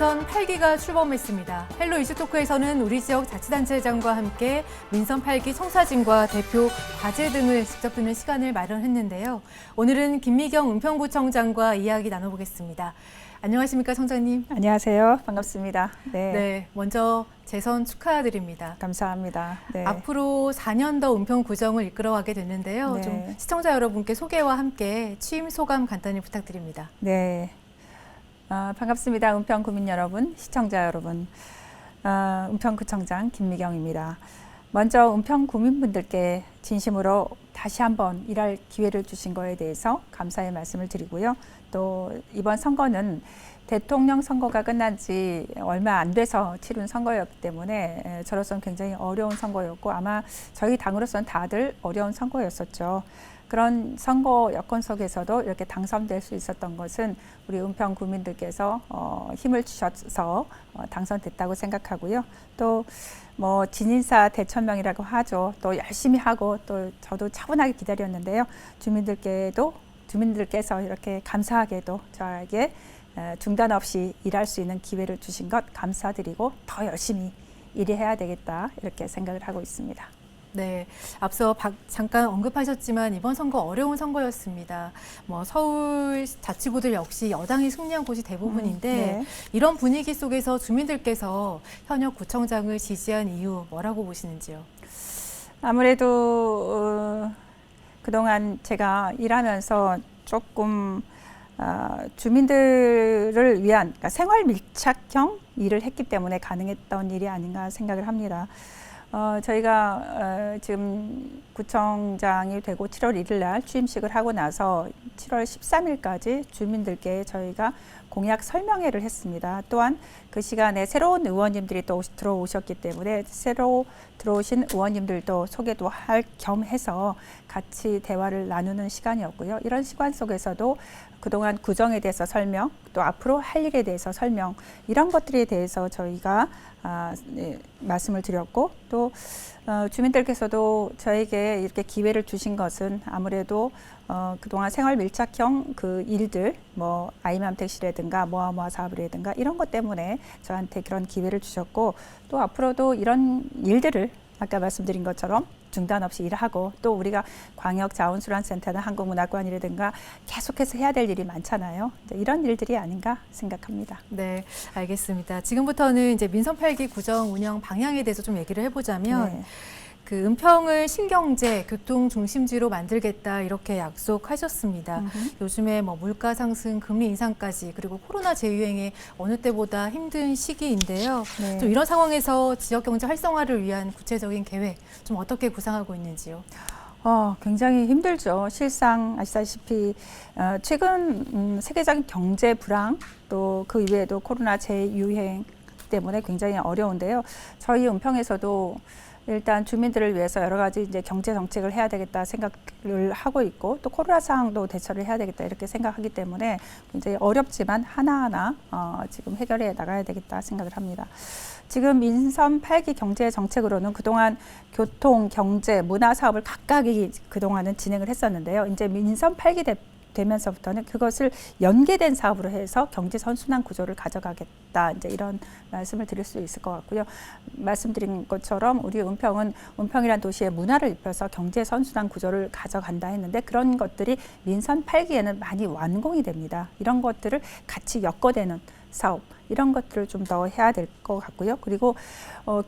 민선 8기가 출범했습니다. 헬로 이슈토크에서는 우리 지역 자치단체장과 함께 민선 8기 청사진과 대표 과제 등을 직접 듣는 시간을 마련했는데요. 오늘은 김미경 은평구청장과 이야기 나눠보겠습니다. 안녕하십니까, 청장님? 안녕하세요. 반갑습니다. 네, 먼저 재선 축하드립니다. 감사합니다. 네. 앞으로 4년 더 은평구청을 이끌어가게 됐는데요. 네. 좀 시청자 여러분께 소개와 함께 취임 소감 간단히 부탁드립니다. 네. 반갑습니다. 은평구민 여러분, 시청자 여러분. 은평구청장 김미경입니다. 먼저 은평구민분들께 진심으로 다시 한번 일할 기회를 주신 거에 대해서 감사의 말씀을 드리고요. 또 이번 선거는 대통령 선거가 끝난 지 얼마 안 돼서 치른 선거였기 때문에 저로서는 굉장히 어려운 선거였고 아마 저희 당으로서는 다들 어려운 선거였었죠. 그런 선거 여건 속에서도 이렇게 당선될 수 있었던 것은 우리 은평 구민들께서 힘을 주셔서 당선됐다고 생각하고요. 또 뭐 진인사 대천명이라고 하죠. 또 열심히 하고 또 저도 차분하게 기다렸는데요. 주민들께서 이렇게 감사하게도 저에게 중단 없이 일할 수 있는 기회를 주신 것 감사드리고 더 열심히 일해야 되겠다 이렇게 생각을 하고 있습니다. 네, 앞서 잠깐 언급하셨지만 이번 선거 어려운 선거였습니다. 서울 자치구들 역시 여당이 승리한 곳이 대부분인데 네. 이런 분위기 속에서 주민들께서 현역 구청장을 지지한 이유 뭐라고 보시는지요? 아무래도 그동안 제가 일하면서 조금 주민들을 위한 그러니까 생활 밀착형 일을 했기 때문에 가능했던 일이 아닌가 생각을 합니다. 저희가 지금 구청장이 되고 7월 1일 날 취임식을 하고 나서 7월 13일까지 주민들께 저희가 공약 설명회를 했습니다. 또한 그 시간에 새로운 의원님들이 또 들어오셨기 때문에 새로 들어오신 의원님들도 소개도 할 겸해서 같이 대화를 나누는 시간이었고요. 이런 시간 속에서도 그동안 구정에 대해서 설명, 또 앞으로 할 일에 대해서 설명, 이런 것들에 대해서 저희가 말씀을 드렸고 또 주민들께서도 저에게 이렇게 기회를 주신 것은 아무래도 그동안 생활 밀착형 그 일들, 아이맘 택시라든가 모아모아 사업이라든가 이런 것 때문에 저한테 그런 기회를 주셨고 또 앞으로도 이런 일들을 아까 말씀드린 것처럼 중단 없이 일하고 또 우리가 광역자원순환센터나 한국문화관이라든가 계속해서 해야 될 일이 많잖아요. 이런 일들이 아닌가 생각합니다. 네, 알겠습니다. 지금부터는 이제 민선 8기 구정 운영 방향에 대해서 좀 얘기를 해보자면 네. 그 은평을 신경제, 교통 중심지로 만들겠다 이렇게 약속하셨습니다. 요즘에 물가 상승, 금리 인상까지 그리고 코로나 재유행에 어느 때보다 힘든 시기인데요. 네. 좀 이런 상황에서 지역 경제 활성화를 위한 구체적인 계획 좀 어떻게 구상하고 있는지요? 굉장히 힘들죠. 실상 아시다시피 최근 세계적인 경제 불황 또 그 이외에도 코로나 재유행 때문에 굉장히 어려운데요. 저희 은평에서도 일단 주민들을 위해서 여러 가지 이제 경제 정책을 해야 되겠다 생각을 하고 있고 또 코로나 상황도 대처를 해야 되겠다 이렇게 생각하기 때문에 굉장히 어렵지만 하나하나 지금 해결해 나가야 되겠다 생각을 합니다. 지금 민선 8기 경제 정책으로는 그동안 교통, 경제, 문화 사업을 각각이 그동안은 진행을 했었는데요. 이제 민선 8기 되면서부터는 그것을 연계된 사업으로 해서 경제 선순환 구조를 가져가겠다. 이제 이런 말씀을 드릴 수 있을 것 같고요. 말씀드린 것처럼 우리 은평이란 도시의 문화를 입혀서 경제 선순환 구조를 가져간다 했는데 그런 것들이 민선 8기에는 많이 완공이 됩니다. 이런 것들을 같이 엮어대는 사업 이런 것들을 좀 더 해야 될 것 같고요. 그리고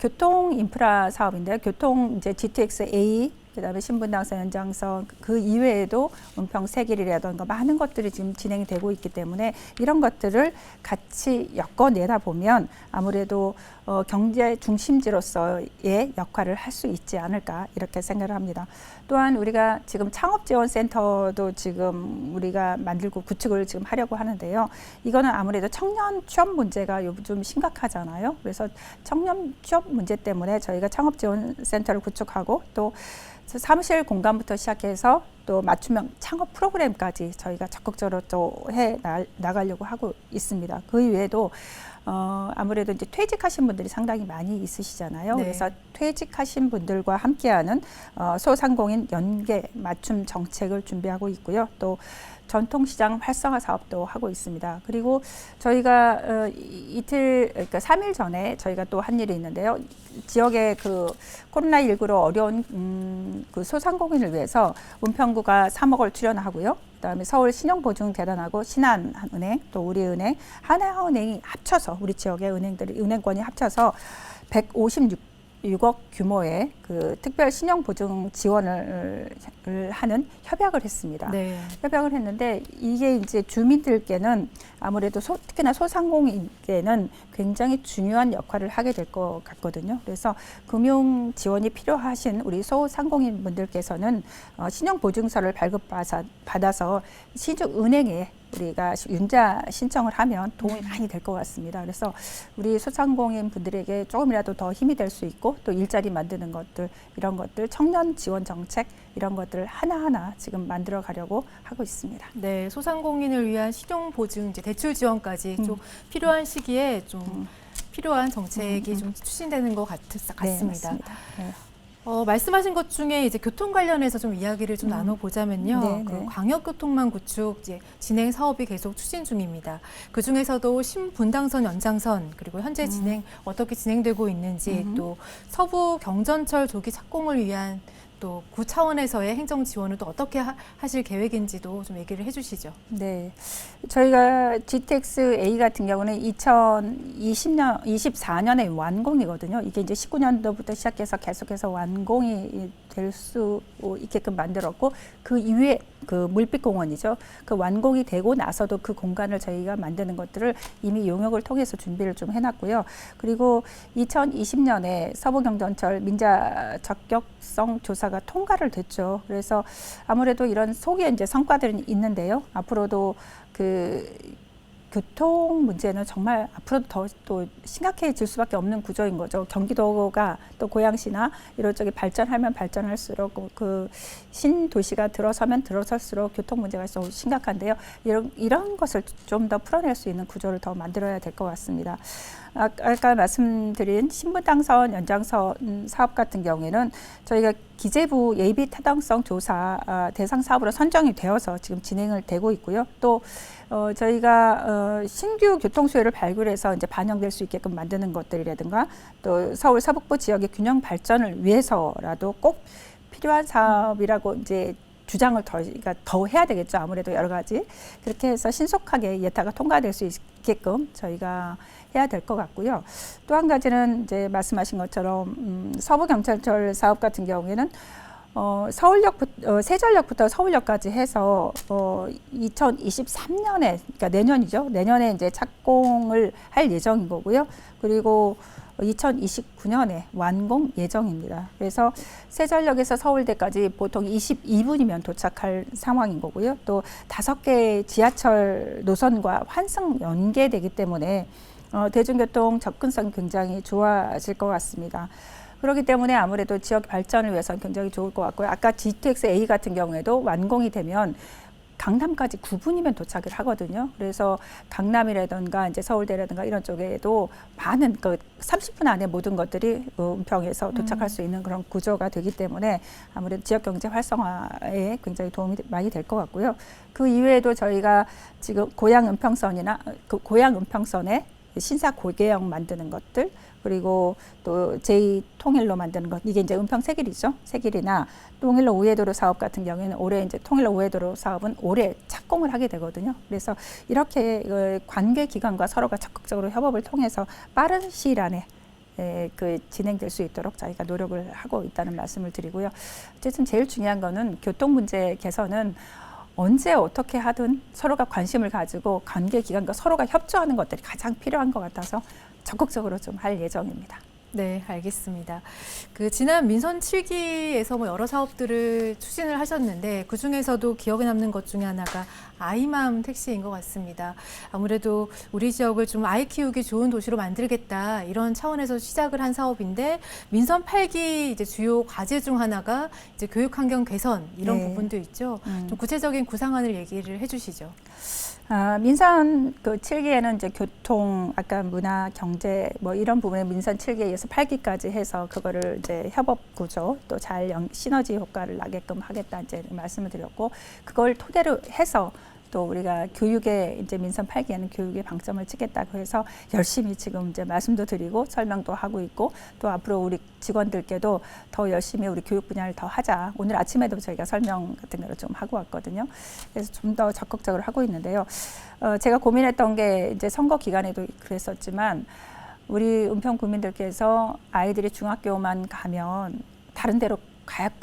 교통 인프라 사업인데요. 교통 이제 GTX-A 그다음에 신분당선 연장선 그 이외에도 은평 새길이라든가 많은 것들이 지금 진행이 되고 있기 때문에 이런 것들을 같이 엮어내다 보면 아무래도 경제 중심지로서의 역할을 할 수 있지 않을까 이렇게 생각을 합니다. 또한 우리가 지금 창업지원센터도 지금 우리가 만들고 구축을 지금 하려고 하는데요. 이거는 아무래도 청년 취업 문제가 요즘 심각하잖아요. 그래서 청년 취업 문제 때문에 저희가 창업지원센터를 구축하고 또 사무실 공간부터 시작해서 또 맞춤형 창업 프로그램까지 저희가 적극적으로 또 해 나가려고 하고 있습니다. 그 이외에도 아무래도 이제 퇴직하신 분들이 상당히 많이 있으시잖아요. 네. 그래서 퇴직하신 분들과 함께하는 소상공인 연계 맞춤 정책을 준비하고 있고요. 또 전통시장 활성화 사업도 하고 있습니다. 그리고 저희가 이틀, 그러니까 3일 전에 저희가 또 한 일이 있는데요. 지역의 그 코로나19로 어려운 그 소상공인을 위해서 은평구가 3억을 출연하고요. 그다음에 서울 신용보증재단하고 신한은행, 또 우리은행, 하나은행이 합쳐서 우리 지역의 은행들이 은행권이 합쳐서 156억 규모의 그 특별 신용보증 지원을 하는 협약을 했습니다. 네. 협약을 했는데 이게 이제 주민들께는 아무래도 특히나 소상공인께는 굉장히 중요한 역할을 하게 될 것 같거든요. 그래서 금융 지원이 필요하신 우리 소상공인 분들께서는 신용보증서를 발급받아서 시중은행에 우리가 융자 신청을 하면 도움이 많이 될 것 같습니다. 그래서 우리 소상공인 분들에게 조금이라도 더 힘이 될 수 있고 또 일자리 만드는 것들 이런 것들 청년 지원 정책 이런 것들을 하나하나 지금 만들어 가려고 하고 있습니다. 네, 소상공인을 위한 신용보증, 이제 대출 지원까지 좀 필요한 시기에 좀 필요한 정책이 좀 추진되는 것 같습니다. 네, 맞습니다. 네. 말씀하신 것 중에 이제 교통 관련해서 좀 이야기를 좀 나눠보자면요. 네, 그 네. 광역교통망 구축 이제 진행 사업이 계속 추진 중입니다. 그 중에서도 신분당선 연장선 그리고 현재 진행 어떻게 진행되고 있는지 또 서부 경전철 조기 착공을 위한 또 구 차원에서의 행정 지원을 또 어떻게 하실 계획인지도 좀 얘기를 해주시죠. 네, 저희가 GTX A 같은 경우는 2024년에 완공이거든요. 이게 이제 19년도부터 시작해서 계속해서 완공이 될 수 있게끔 만들었고 그 이후에 그 물빛공원이죠. 그 완공이 되고 나서도 그 공간을 저희가 만드는 것들을 이미 용역을 통해서 준비를 좀 해놨고요. 그리고 2020년에 서부경전철 민자 적격성 조사가 통과를 됐죠. 그래서 아무래도 이런 속에 이제 성과들은 있는데요. 앞으로도 그 교통 문제는 정말 앞으로도 더 또 심각해질 수밖에 없는 구조인 거죠. 경기도가 또 고양시나 이런 쪽이 발전하면 발전할수록 그 신도시가 들어서면 들어설수록 교통 문제가 좀 심각한데요. 이런 것을 좀 더 풀어낼 수 있는 구조를 더 만들어야 될 것 같습니다. 아까 말씀드린 신분당선 연장선 사업 같은 경우에는 저희가 기재부 예비 타당성 조사 대상 사업으로 선정이 되어서 지금 진행을 되고 있고요. 또 저희가 신규 교통수요를 발굴해서 이제 반영될 수 있게끔 만드는 것들이라든가 또 서울 서북부 지역의 균형 발전을 위해서라도 꼭 필요한 사업이라고 이제 주장을 저희가 더 해야 되겠죠. 아무래도 여러 가지 그렇게 해서 신속하게 예타가 통과될 수 있게끔 저희가 해야 될 것 같고요. 또 한 가지는 이제 말씀하신 것처럼 서부경찰철 사업 같은 경우에는 세전역부터 서울역까지 해서 2023년에 그러니까 내년이죠. 내년에 이제 착공을 할 예정인 거고요. 그리고 2029년에 완공 예정입니다. 그래서 세전역에서 서울대까지 보통 22분이면 도착할 상황인 거고요. 또 5개 지하철 노선과 환승 연계되기 때문에 대중교통 접근성이 굉장히 좋아질 것 같습니다. 그렇기 때문에 아무래도 지역 발전을 위해서는 굉장히 좋을 것 같고요. 아까 GTX A 같은 경우에도 완공이 되면 강남까지 9분이면 도착을 하거든요. 그래서 강남이라든가 이제 서울대라든가 이런 쪽에도 많은 30분 안에 모든 것들이 은평에서 도착할 수 있는 그런 구조가 되기 때문에 아무래도 지역 경제 활성화에 굉장히 도움이 많이 될 것 같고요. 그 이외에도 저희가 지금 고양 은평선이나 그 고양 은평선에 신사 고개역 만드는 것들 그리고 또 제2통일로 만드는 것 이게 이제 은평 세길이죠. 세길이나 통일로 우회도로 사업 같은 경우에는 올해 이제 통일로 우회도로 사업은 올해 착공을 하게 되거든요. 그래서 이렇게 관계 기관과 서로가 적극적으로 협업을 통해서 빠른 시일 안에 진행될 수 있도록 저희가 노력을 하고 있다는 말씀을 드리고요. 어쨌든 제일 중요한 거는 교통 문제 개선은 언제 어떻게 하든 서로가 관심을 가지고 관계기관과 서로가 협조하는 것들이 가장 필요한 것 같아서 적극적으로 좀 할 예정입니다. 네, 알겠습니다. 그 지난 민선 7기에서 뭐 여러 사업들을 추진을 하셨는데 그 중에서도 기억에 남는 것 중에 하나가 아이맘 택시인 것 같습니다. 아무래도 우리 지역을 좀 아이 키우기 좋은 도시로 만들겠다 이런 차원에서 시작을 한 사업인데 민선 8기 이제 주요 과제 중 하나가 이제 교육 환경 개선 이런 네. 부분도 있죠. 좀 구체적인 구상안을 얘기를 해주시죠. 민선 그 7기에는 이제 교통, 아까 문화, 경제 뭐 이런 부분에 민선 7기에서 8기까지 해서 그거를 이제 협업 구조 또 잘 시너지 효과를 나게끔 하겠다 이제 말씀을 드렸고 그걸 토대로 해서 또 우리가 교육에 이제 민선 8기에는 교육에 방점을 찍겠다고 해서 열심히 지금 이제 말씀도 드리고 설명도 하고 있고 또 앞으로 우리 직원들께도 더 열심히 우리 교육 분야를 더 하자. 오늘 아침에도 저희가 설명 같은 거를 좀 하고 왔거든요. 그래서 좀 더 적극적으로 하고 있는데요. 제가 고민했던 게 이제 선거 기간에도 그랬었지만 우리 은평 구민들께서 아이들이 중학교만 가면 다른 데로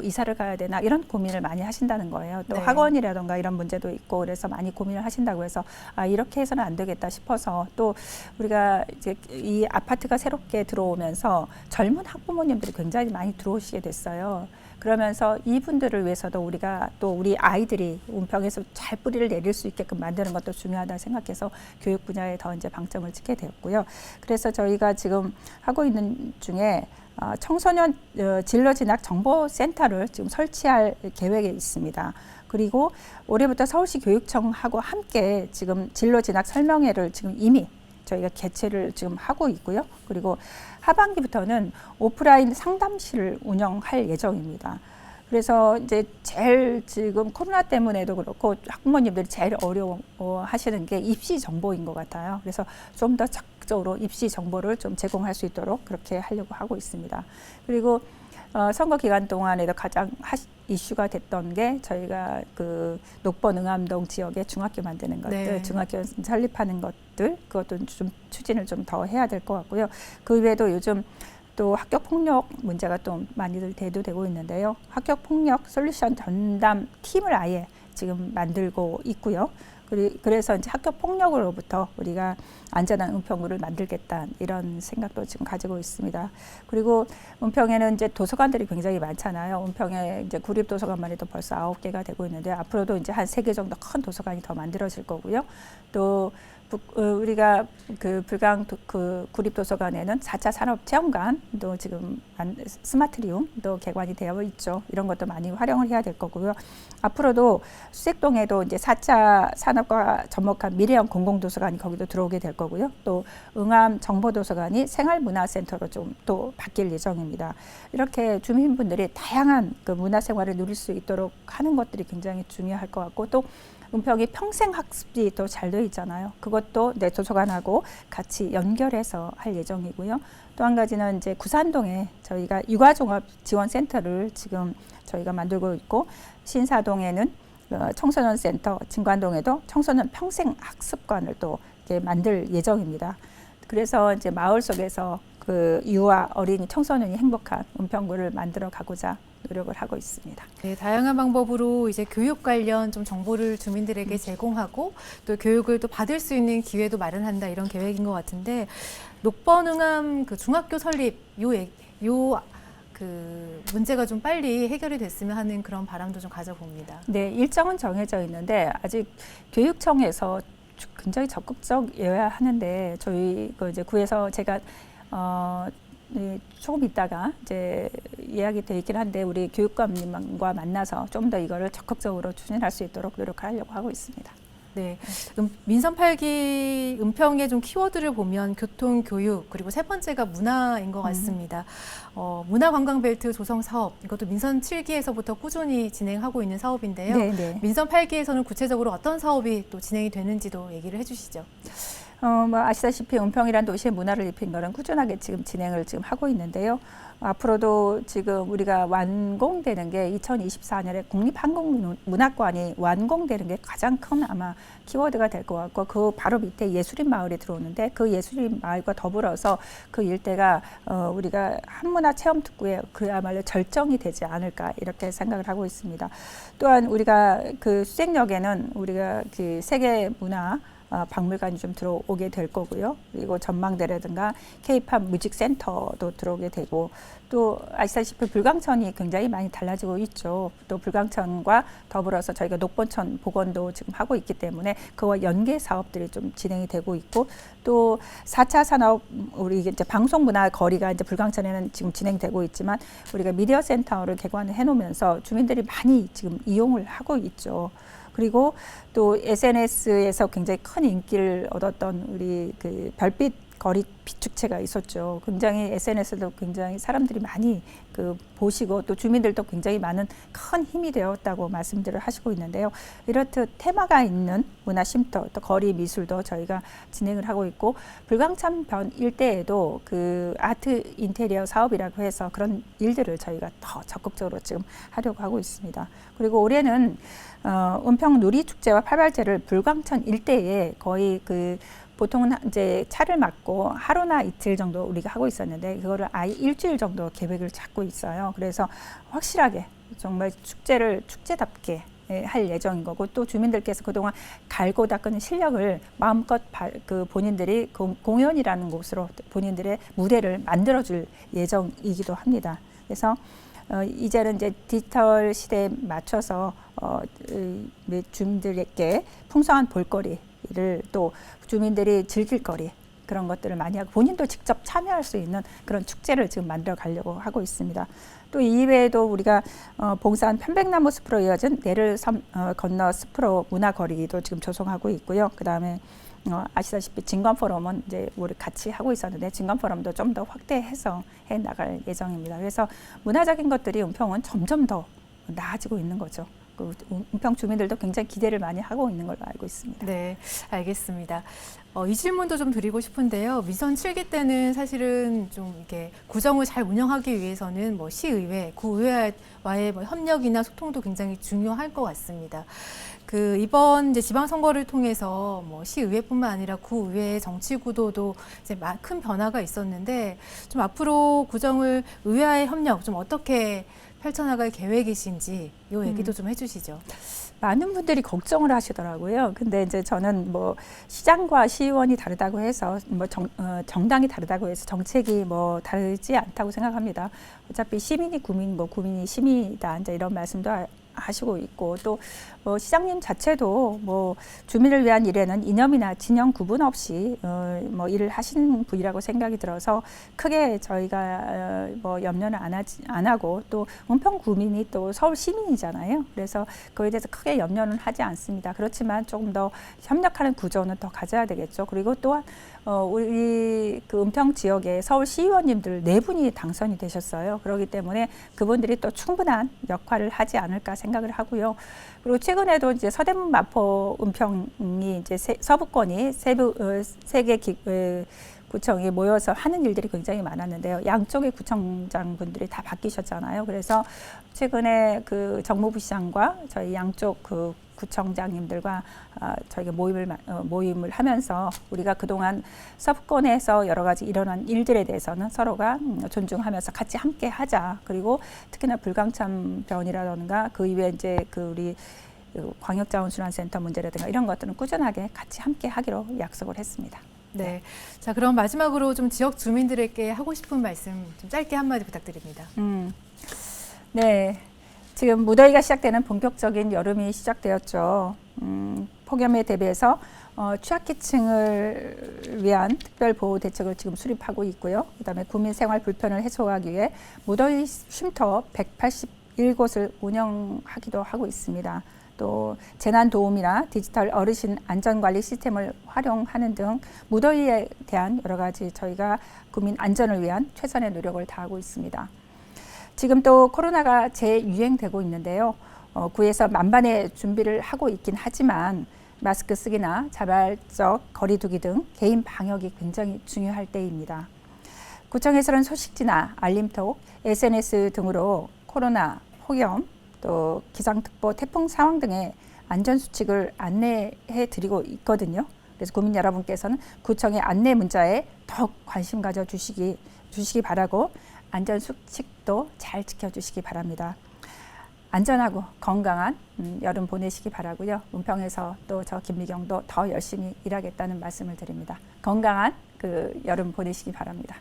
이사를 가야 되나 이런 고민을 많이 하신다는 거예요. 또 네. 학원이라던가 이런 문제도 있고 그래서 많이 고민을 하신다고 해서 이렇게 해서는 안 되겠다 싶어서 또 우리가 이제 이 아파트가 새롭게 들어오면서 젊은 학부모님들이 굉장히 많이 들어오시게 됐어요. 그러면서 이분들을 위해서도 우리가 또 우리 아이들이 은평에서 잘 뿌리를 내릴 수 있게끔 만드는 것도 중요하다 생각해서 교육 분야에 더 이제 방점을 찍게 되었고요. 그래서 저희가 지금 하고 있는 중에 청소년 진로 진학 정보센터를 지금 설치할 계획에 있습니다. 그리고 올해부터 서울시 교육청하고 함께 지금 진로 진학 설명회를 지금 이미 저희가 개최를 지금 하고 있고요. 그리고 하반기부터는 오프라인 상담실을 운영할 예정입니다. 그래서 이제 제일 지금 코로나 때문에도 그렇고 학부모님들이 제일 어려워하시는 게 입시 정보인 것 같아요. 그래서 좀 더 적극적으로 입시 정보를 좀 제공할 수 있도록 그렇게 하려고 하고 있습니다. 그리고 선거 기간 동안에도 가장 이슈가 됐던 게 저희가 그 녹번 응암동 지역에 중학교 만드는 것들, 네. 중학교 설립하는 것들 그것도 좀 추진을 좀 더 해야 될 것 같고요. 그 외에도 요즘 또 학교 폭력 문제가 또 많이들 대두되고 있는데요. 학교 폭력 솔루션 전담 팀을 아예 지금 만들고 있고요. 그래서 이제 학교 폭력으로부터 우리가 안전한 은평구를 만들겠다 이런 생각도 지금 가지고 있습니다. 그리고 은평에는 이제 도서관들이 굉장히 많잖아요. 은평에 이제 구립도서관만 해도 벌써 9개가 되고 있는데 앞으로도 이제 한 3개 정도 큰 도서관이 더 만들어질 거고요. 또 우리가 그 불강 그 구립도서관에는 4차 산업체험관도 지금 스마트리움도 개관이 되어 있죠. 이런 것도 많이 활용을 해야 될 거고요. 앞으로도 수색동에도 이제 4차 산업과 접목한 미래형 공공도서관이 거기도 들어오게 될 거고요. 또 응암 정보도서관이 생활문화센터로 좀 또 바뀔 예정입니다. 이렇게 주민분들이 다양한 그 문화생활을 누릴 수 있도록 하는 것들이 굉장히 중요할 것 같고 또 은평이 평생학습지 또 잘 돼 있잖아요. 그것도 내 도서관하고 같이 연결해서 할 예정이고요. 또 한 가지는 이제 구산동에 저희가 육아종합지원센터를 지금 저희가 만들고 있고 신사동에는 청소년 센터, 진관동에도 청소년 평생학습관을 또 이렇게 만들 예정입니다. 그래서 이제 마을 속에서 그 유아, 어린이, 청소년이 행복한 은평구를 만들어 가고자 노력을 하고 있습니다. 네, 다양한 방법으로 이제 교육 관련 좀 정보를 주민들에게 제공하고 또 교육을 또 받을 수 있는 기회도 마련한다 이런 계획인 것 같은데 녹번응암 그 중학교 설립 그 문제가 좀 빨리 해결이 됐으면 하는 그런 바람도 좀 가져봅니다. 네, 일정은 정해져 있는데 아직 교육청에서 굉장히 적극적이어야 하는데 저희 그 이제 구에서 제가 네, 조금 있다가 이제 예약이 돼 있긴 한데 우리 교육감님과 만나서 좀 더 이거를 적극적으로 추진할 수 있도록 노력하려고 하고 있습니다. 네, 민선 8기 은평의 좀 키워드를 보면 교통, 교육 그리고 세 번째가 문화인 것 같습니다. 문화관광벨트 조성 사업 이것도 민선 7기에서부터 꾸준히 진행하고 있는 사업인데요. 네, 네. 민선 8기에서는 구체적으로 어떤 사업이 또 진행이 되는지도 얘기를 해주시죠. 뭐 아시다시피 은평이라는 도시의 문화를 입힌 거는 꾸준하게 지금 진행을 지금 하고 있는데요. 앞으로도 지금 우리가 완공되는 게 2024년에 국립한국문학관이 완공되는 게 가장 큰 아마 키워드가 될 것 같고 그 바로 밑에 예술인 마을이 들어오는데 그 예술인 마을과 더불어서 그 일대가 우리가 한문화체험특구에 그야말로 절정이 되지 않을까 이렇게 생각을 하고 있습니다. 또한 우리가 그 수색역에는 우리가 그 세계문화 박물관이 좀 들어오게 될 거고요. 그리고 전망대라든가 K-팝 뮤직센터도 들어오게 되고 또 아시다시피 불광천이 굉장히 많이 달라지고 있죠. 또 불광천과 더불어서 저희가 녹본천 복원도 지금 하고 있기 때문에 그와 연계 사업들이 좀 진행이 되고 있고 또 4차 산업 우리 이제 방송문화 거리가 이제 불광천에는 지금 진행되고 있지만 우리가 미디어 센터를 개관해 놓으면서 주민들이 많이 지금 이용을 하고 있죠. 그리고 또 SNS에서 굉장히 큰 인기를 얻었던 우리 그 별빛 거리 비축체가 있었죠. 굉장히 SNS도 굉장히 사람들이 많이 그 보시고 또 주민들도 굉장히 많은 큰 힘이 되었다고 말씀들을 하시고 있는데요. 이렇듯 테마가 있는 문화 쉼터 또 거리 미술도 저희가 진행을 하고 있고 불광천변 일대에도 그 아트 인테리어 사업이라고 해서 그런 일들을 저희가 더 적극적으로 지금 하려고 하고 있습니다. 그리고 올해는 은평 누리축제와 팔발제를 불광천 일대에 거의 그 보통은 이제 차를 막고 하루나 이틀 정도 우리가 하고 있었는데 그거를 아예 일주일 정도 계획을 잡고 있어요. 그래서 확실하게 정말 축제를 축제답게 할 예정인 거고 또 주민들께서 그동안 갈고 닦은 실력을 마음껏 그 본인들이 공연이라는 곳으로 본인들의 무대를 만들어줄 예정이기도 합니다. 그래서 이제는 이제 디지털 시대에 맞춰서 주민들에게 풍성한 볼거리를 또 주민들이 즐길 거리 그런 것들을 많이 하고 본인도 직접 참여할 수 있는 그런 축제를 지금 만들어 가려고 하고 있습니다. 또 이외에도 우리가 봉산 편백나무 숲으로 이어진 내를 건너 숲으로 문화거리도 지금 조성하고 있고요. 그다음에 아시다시피 진관포럼은 이제 우리 같이 하고 있었는데 진관포럼도 좀 더 확대해서 해 나갈 예정입니다. 그래서 문화적인 것들이 은평은 점점 더 나아지고 있는 거죠. 은평 주민들도 굉장히 기대를 많이 하고 있는 걸로 알고 있습니다. 네, 알겠습니다. 이 질문도 좀 드리고 싶은데요. 민선 7기 때는 사실은 좀 이렇게 구정을 잘 운영하기 위해서는 뭐 시의회, 구의회와의 뭐 협력이나 소통도 굉장히 중요할 것 같습니다. 그 이번 이제 지방선거를 통해서 뭐 시의회뿐만 아니라 구의회의 정치 구도도 이제 큰 변화가 있었는데 좀 앞으로 구정을 의회와의 협력 좀 어떻게 펼쳐나갈 계획이신지 이 얘기도 좀 해주시죠. 많은 분들이 걱정을 하시더라고요. 근데 이제 저는 뭐 시장과 시의원이 다르다고 해서 뭐 정당이 다르다고 해서 정책이 뭐 다르지 않다고 생각합니다. 어차피 시민이 국민, 뭐 국민이 시민이다. 이제 이런 말씀도 하시고 있고 또 시장님 자체도 뭐 주민을 위한 일에는 이념이나 진영 구분 없이 뭐 일을 하시는 분이라고 생각이 들어서 크게 저희가 뭐 염려는 안 하고 또 은평 구민이 또 서울 시민이잖아요. 그래서 그에 대해서 크게 염려는 하지 않습니다. 그렇지만 조금 더 협력하는 구조는 더 가져야 되겠죠. 그리고 또한 우리 그 은평 지역에 서울 시의원님들 4분이 당선이 되셨어요. 그렇기 때문에 그분들이 또 충분한 역할을 하지 않을까 생각을 하고요. 그리고 최근에도 이제 서대문, 마포, 은평이 이제 서부권이 세 개 구청이 모여서 하는 일들이 굉장히 많았는데요. 양쪽의 구청장 분들이 다 바뀌셨잖아요. 그래서 최근에 그 정무부 시장과 저희 양쪽 그 구청장님들과 저희가 모임을 하면서 우리가 그동안 서부권에서 여러 가지 일어난 일들에 대해서는 서로가 존중하면서 같이 함께 하자. 그리고 특히나 불광천변이라든가 그 이외에 이제 그 우리 광역자원순환센터 문제라든가 이런 것들은 꾸준하게 같이 함께 하기로 약속을 했습니다. 네. 자, 그럼 마지막으로 좀 지역 주민들에게 하고 싶은 말씀 좀 짧게 한마디 부탁드립니다. 네. 지금 무더위가 시작되는 본격적인 여름이 시작되었죠. 폭염에 대비해서 취약계층을 위한 특별 보호 대책을 지금 수립하고 있고요. 그다음에 국민 생활 불편을 해소하기 위해 무더위 쉼터 181곳을 운영하기도 하고 있습니다. 또 재난 도움이나 디지털 어르신 안전관리 시스템을 활용하는 등 무더위에 대한 여러 가지 저희가 국민 안전을 위한 최선의 노력을 다하고 있습니다. 지금 또 코로나가 재유행되고 있는데요. 구에서 만반의 준비를 하고 있긴 하지만 마스크 쓰기나 자발적 거리 두기 등 개인 방역이 굉장히 중요할 때입니다. 구청에서는 소식지나 알림톡, SNS 등으로 코로나, 폭염, 또 기상특보, 태풍 상황 등의 안전수칙을 안내해 드리고 있거든요. 그래서 국민 여러분께서는 구청의 안내 문자에 더욱 관심 가져 주시기 바라고 안전수칙도 잘 지켜주시기 바랍니다. 안전하고 건강한 여름 보내시기 바라고요. 은평에서 또 저 김미경도 더 열심히 일하겠다는 말씀을 드립니다. 건강한 그 여름 보내시기 바랍니다.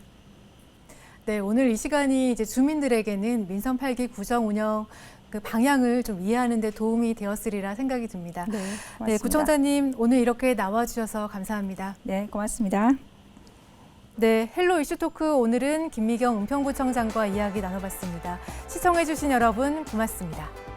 네, 오늘 이 시간이 이제 주민들에게는 민선 8기 구정 운영 그 방향을 좀 이해하는 데 도움이 되었으리라 생각이 듭니다. 네, 고맙습니다. 네, 구청장님 오늘 이렇게 나와주셔서 감사합니다. 네, 고맙습니다. 네, 헬로 이슈 토크 오늘은 김미경 은평구청장과 이야기 나눠봤습니다. 시청해주신 여러분 고맙습니다.